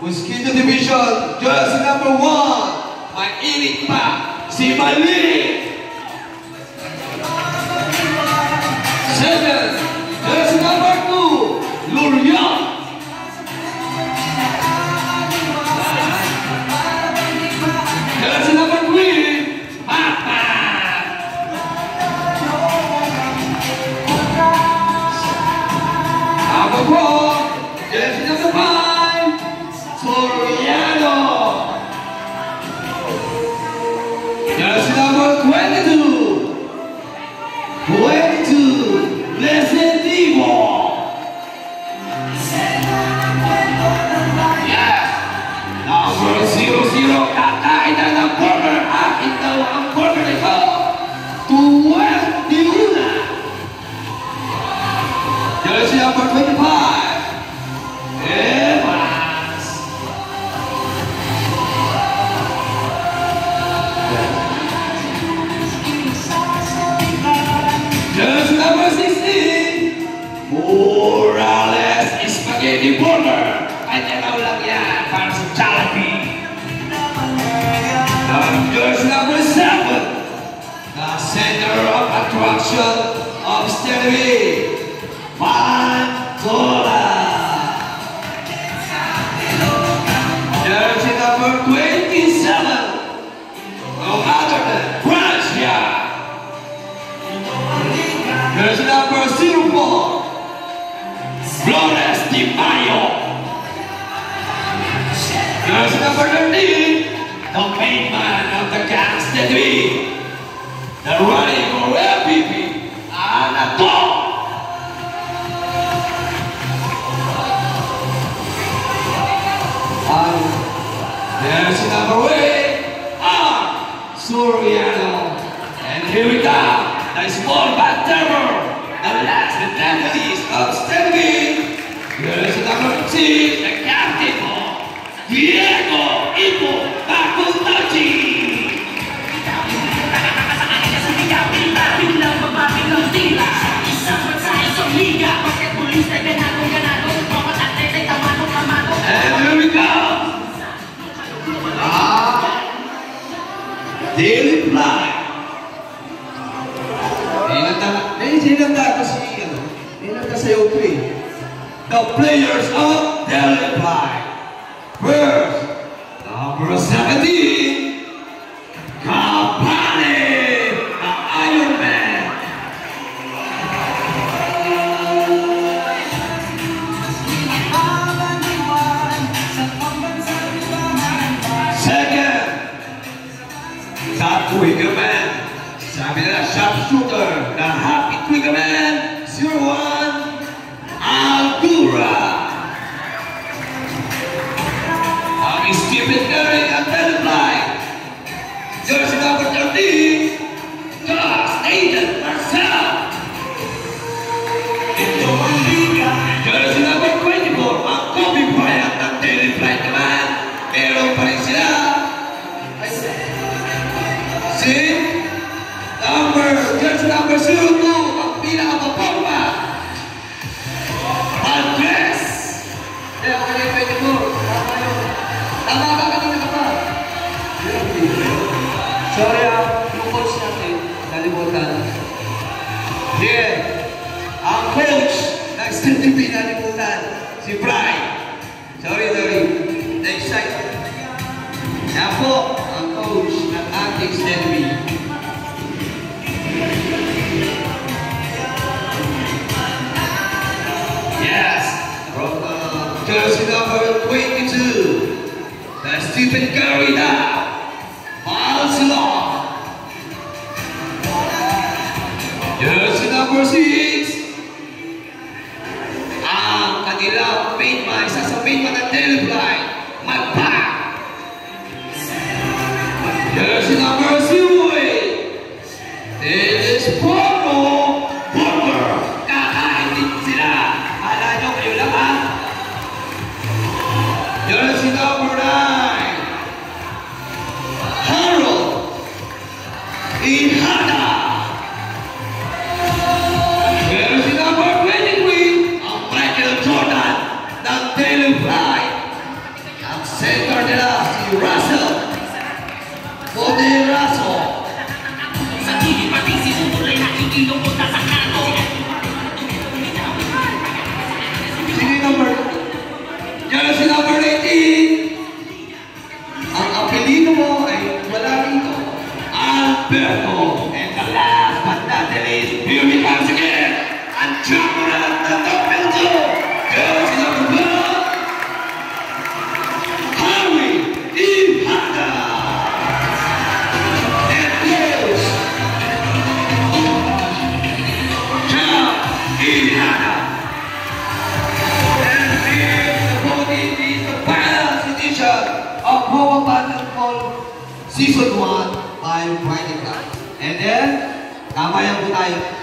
Mosquito Division, jersey number 1. Mainit pa si Malik. Second, jersey number 2, Lurian. Jersey number 3, Papa. Number 4, jersey number 5, Soriano. Jersey number 22, Resident Evil. Yes. Number 00, kakain na ng burger. Akin daw ang burger na ito. 21. Jersey number 25, Evans. Jersey number 16, Morales Spaghetti Burger. Kanya daw lang yan para sa Jollibee. Jersey number 7, the center of attraction of Stevie, Mantola. Jersey number 27, no other than Francia. Jersey number 04, Flores Di Mayo. Jersey number 13, the main man of the gang Stevie, the running for MVP, Anatol. Jersey number 8, Soriano. And here we go, the small but terror, the last and the least of Stevie. Jersey number 2, the captain, Diego Ipo Bakutachi. And here we go. Daily Fly. The players of Daily Fly. First, number 17, Kapane, the Iron Man. Second, the Twiggerman. Sabi nila sharpshooter, the Happy Twiggerman, 01, Aldura. Ang Stephen Curry at Daily Fly. Jersey number 13, Gus Aiden Marcel. Jersey number 24, ang Kobe Bryant ng Daily Fly naman. Meron pa rin sila. Jersey number 02, ang pinaka-paporma, Andres. Kaya ako na yung 24. Tama ka kanina ka pa. Sorry yung coach natin, nalimutan. Yeah, ang coach ng Steel TV nalimutan, si Brian. Sorry. Next side. Yan po, ang coach ng ating Steel TV. Yes, from jersey number 22, that's Stephen Curry now, Miles Long. Jersey number 6, ang kanilang main man, isa sa main man ng Daily Fly, Magpak. Jersey number 08, it is Porno Burger. Kakain din sila. Hala nyo kayo lang ha. Jersey number 9, Harold Ihana. Jersey number 23, ang Michael Jordan ng Daily Fly. Ang center nila si Russell. Cody Russell. Sino yung number? Yan si number 18. Ang apelido mo ay wala dito. Alberto. And the last but not the least, here he comes again. Ang champion ng double two. Yan si number 1. Harry Ihana. And coach Champ Ihana. And here the body is the finals edition of Mobile Basketball Season 1 by Friday Club. And then, kamayan po tayo.